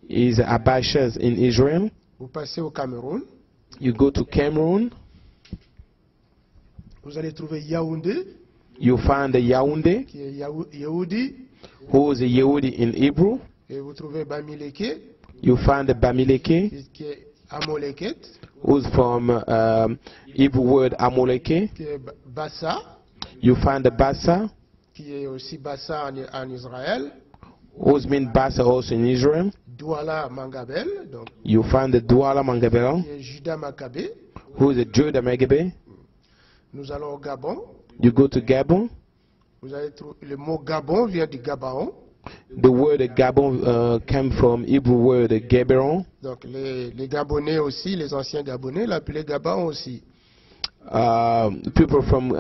is Abashas in Israel. Vous passez au Cameroun. You go to Cameroon. Vous allez trouver Yaoundé, You find the Yaoundé, qui est Yehudi. who is a Yehudi in Hebrew. Et vous trouvez Bamileke, You find the Bamileke, qui est Amoleket, who's from Hebrew word Amoleke. qui est Bassa, You find the Bassa, qui est aussi Bassa en Israël. who's mean Bassa also in Israel. Douala Mangabel, donc, You find the Douala Mangabel, qui est Judas Maccabée. who is a Judah Megabe. Nous allons au Gabon. You go to Gabon. Vous allez trouver le mot Gabon vient du Gabaon. The word Gabon came from Hebrew word Gaberon. Donc les Gabonais aussi, les anciens Gabonais l'appelaient Gabaon aussi. People from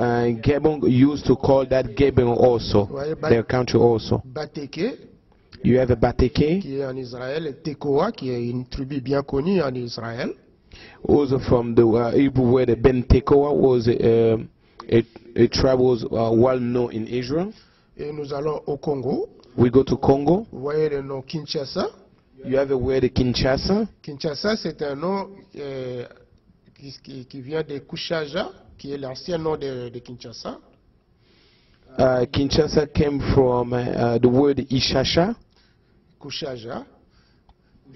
Gabon used to call that Gaberon also, Ouais, their country also. Bateke, You have a Bateke, qui est en Israël, et Tekoa, qui est une tribu bien connue en Israël. also from the Hebrew word Ben Tekoa, was a tribe was well known in Israel. Et nous allons au Congo. We go to Congo. Vous voyez le nom Kinshasa. You have a word Kinshasa. Kinshasa, c'est un nom qui vient de Kushaja, qui est l'ancien nom de Kinshasa. Kinshasa came from the word Ishasha, Kushaja.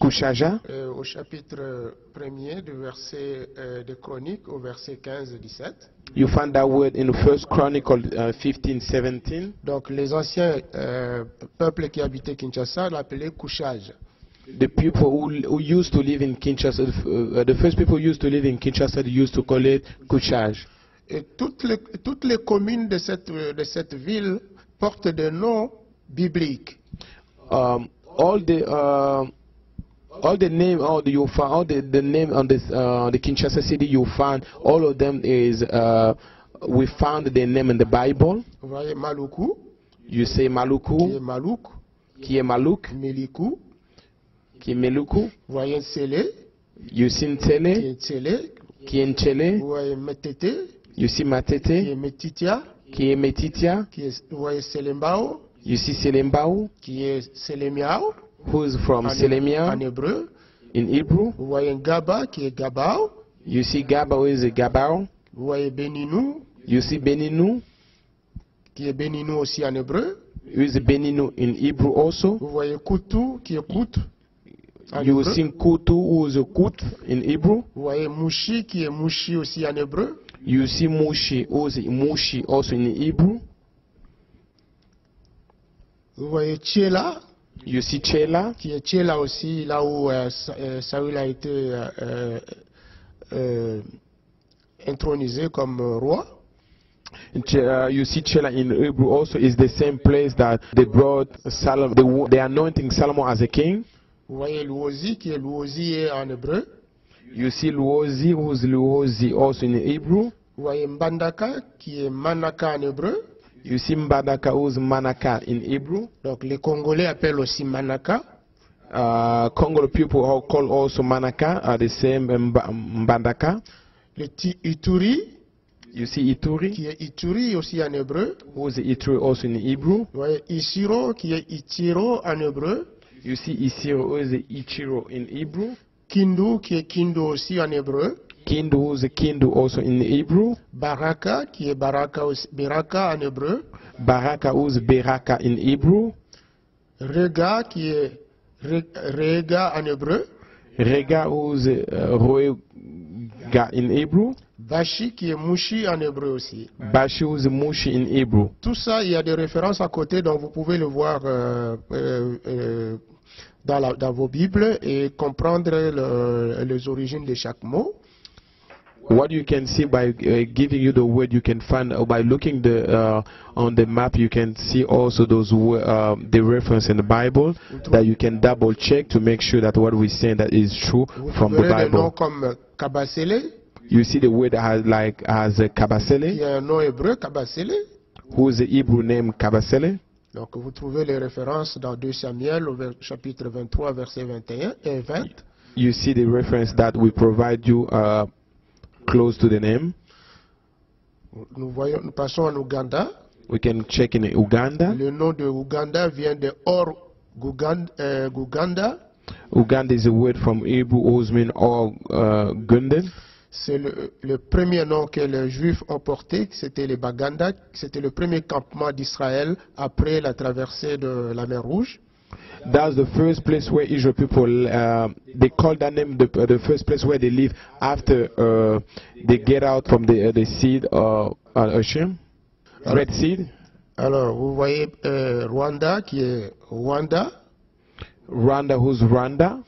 Kushaja. Au chapitre 1er du verset de Chroniques au verset 15 et 17. You find that word in First Chronicle 15:17. Donc les anciens peuples qui habitaient Kinshasa l'appelaient Kushaj. The people who used to live in Kinshasa, the first people who used to live in Kinshasa, they used to call it Kushaj. Et toutes les communes de cette ville portent des noms bibliques. All the name, you find all the name on this the Kinshasa city, you find all of them is we found their name in the Bible. Vous voyez Maluku, You say qui est Maluku, Malouk, qui est Maluk, Meliku. qui est Meluku. Vous voyez Nsele, You see qui Ntele, est Nsele. qui est Nchele. Vous voyez Metete, You see qui Matete, est Metitia, qui est Metitia. vous voyez Selembao, You see Selembao, qui est Selemiao who's from Selemia en hébreu. in Hebrew. Vous voyez Gaba, qui est Gabao. You see Gaba, who is a Gabao. Vous voyez Beninou, You see Beninu, qui est Beninou aussi en hébreu. who is a Beninu in Hebrew also. Vous voyez Koutou, qui est Kout en You hébreu. see Kutu, who is a Kut in Hebrew. Vous voyez Mouchi, qui est Mouchi aussi en hébreu. You see Mushi, who is Mushi also in Hebrew. Vous voyez Tchéla, You see Chela, qui est Tchéla aussi, là où Saül a été intronisé comme roi. You see Chela in Hebrew also is the same place that they brought Solomon, they anointing Solomon as a king. Vous voyez Louosi, qui est Louosi en hébreu. You see Luozi, who is Luozi also in Hebrew. Vous voyez Mbandaka, qui est Manaka en hébreu. You see Mbadaka, who is Manaka in Hebrew. Donc les Congolais appellent aussi Manaka. Congo people all call also Manaka, are the same Mbadaka. Le Ituri, You see Ituri, qui est Ituri aussi en hébreu. who is Ituri also in Hebrew. Vous voyez Ishiro, qui est Ichiro en hébreu. You see Isiro, who is Ichiro in Hebrew. Kindu, qui est Kindu aussi en hébreu. Kindu, who is Kindu also in Hebrew. Baraka, qui est Baraka en hébreu. Baraka, who is Beraka in Hebrew. Rega, qui est Rega en hébreu. Rega, who is Roega in Hebrew. Bashi, qui est Mushi en hébreu aussi. Bashi, who is Mushi in Hebrew. Tout ça, il y a des références à côté, donc vous pouvez le voir dans vos Bibles et comprendre les origines de chaque mot. What you can see by giving you the word, you can find by looking on the map. You can see also those the reference in the Bible that you can double check to make sure that what we say that is true Vous from the trouverez des noms Bible. comme Kabasele, You see the word has qui Kabasele, est un nom hébreu, Kabasele. who is the Hebrew name Kabasele. Donc vous trouvez les références dans 2 Samuel au chapitre 23, verset 21 et 20. You see the reference that we provide you close to the name. Nous passons en Ouganda. We can check in Uganda. Le nom de Ouganda vient de Or Guganda. Uganda is a word from Hebrew, Osmin or Gundan. C'est le premier nom que les Juifs ont porté, c'était les Baganda. C'était le premier campement d'Israël après la traversée de la mer Rouge. That's the first place where Israel people, they call that name the first place where they live after they get out from the seed ocean, Red Sea. Alors, vous voyez Rwanda qui est Rwanda. Rwanda, who's Rwanda?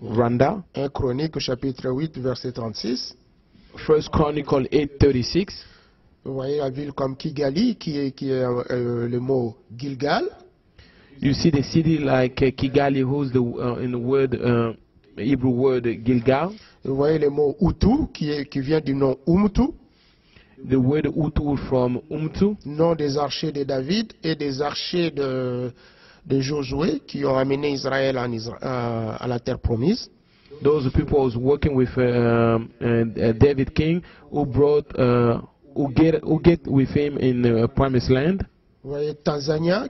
Rwanda. 1 Chronique, chapitre 8, verset 36. First Chronicle 8:36. Vous voyez la ville comme Kigali, qui est le mot Gilgal. You see the city like Kigali, who's in the word Hebrew word Gilgal. Vous voyez le mot Hutu, qui vient du nom Umtu. The word Hutu from Umtu. Nom des archers de David et des archers de Josué qui ont amené Israël à la terre promise. Those people was working with David King, who brought, who get with him in the promised land. Vous voyez Tanzania.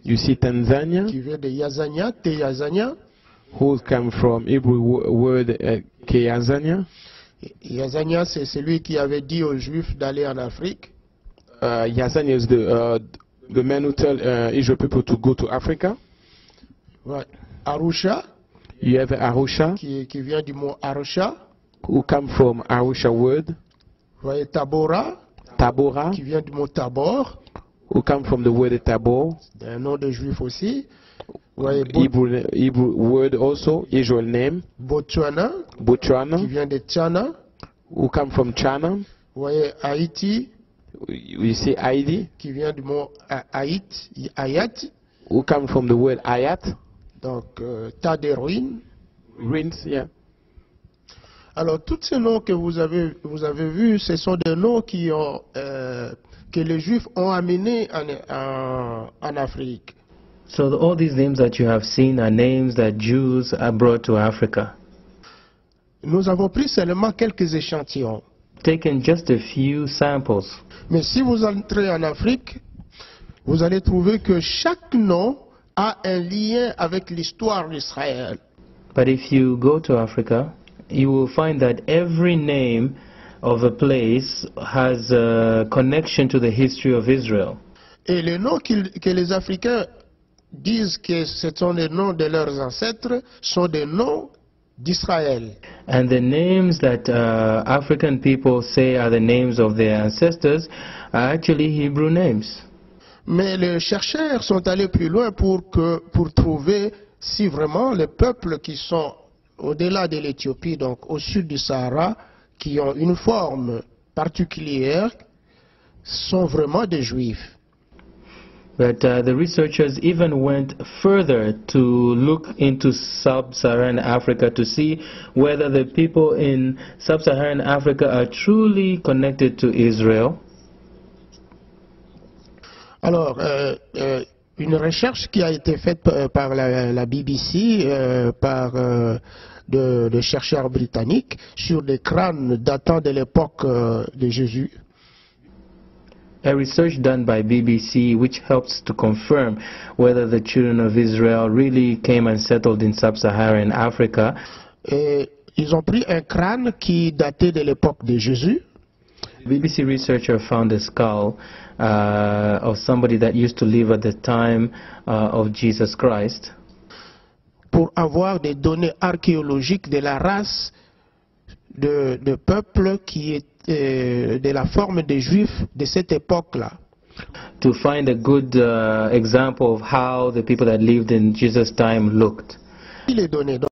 You see Tanzania, qui vient de Yazania, Yazania. Who come from Hebrew word Yazania. Yazania, c'est celui qui avait dit aux Juifs d'aller en Afrique. Yazania is the man who tell Israel people to go to Africa. Ouais. Arusha. You have Arusha, qui vient du mot Arusha. Who come from Arusha word. Vous voyez Tabora. Tabora, qui vient du mot Tabor. Who come from the word Tabor. Un nom de Juif aussi. Vous voyez Hebrew word also, Israel name. Botswana. Botswana, qui vient de Tchana. Who come from China. Vous voyez Haïti. You see Haïti, qui vient du mot Ayat. Who come from the word Ayat. Donc, tas de ruines. Ruins, yeah. Alors, tous ces noms que vous avez vus, ce sont des noms que les Juifs ont amenés en Afrique. So all these names that you have seen are names that Jews are brought to Africa. Nous avons pris seulement quelques échantillons. Taken just a few samples. Mais si vous entrez en Afrique, vous allez trouver que chaque nom a un lien avec l'histoire d'Israël. But if you go to Africa, you will find that every name of a place has a connection to the history of Israel. Et les noms que les Africains disent que ce sont les noms de leurs ancêtres sont des noms d'Israël. And the names that African people say are the names of their ancestors are actually Hebrew names. Mais les chercheurs sont allés plus loin pour trouver si vraiment les peuples qui sont au-delà de l'Éthiopie, donc au sud du Sahara, qui ont une forme particulière, sont vraiment des Juifs. But the researchers even went further to look into sub-Saharan Africa to see whether the people in sub-Saharan Africa are truly connected to Israel. Alors, une recherche qui a été faite par la BBC, par de chercheurs britanniques, sur des crânes datant de l'époque de Jésus. A research done by BBC which helps to confirm whether the children of Israel really came and settled in sub-Saharan Africa. Et ils ont pris un crâne qui datait de l'époque de Jésus. BBC researcher found a skull of somebody that used to live at the time of Jesus Christ. Pour avoir des données archéologiques de la race de peuple qui est de la forme des Juifs de cette époque-là. To find a good example of how the people that lived in Jesus' time looked. Les données.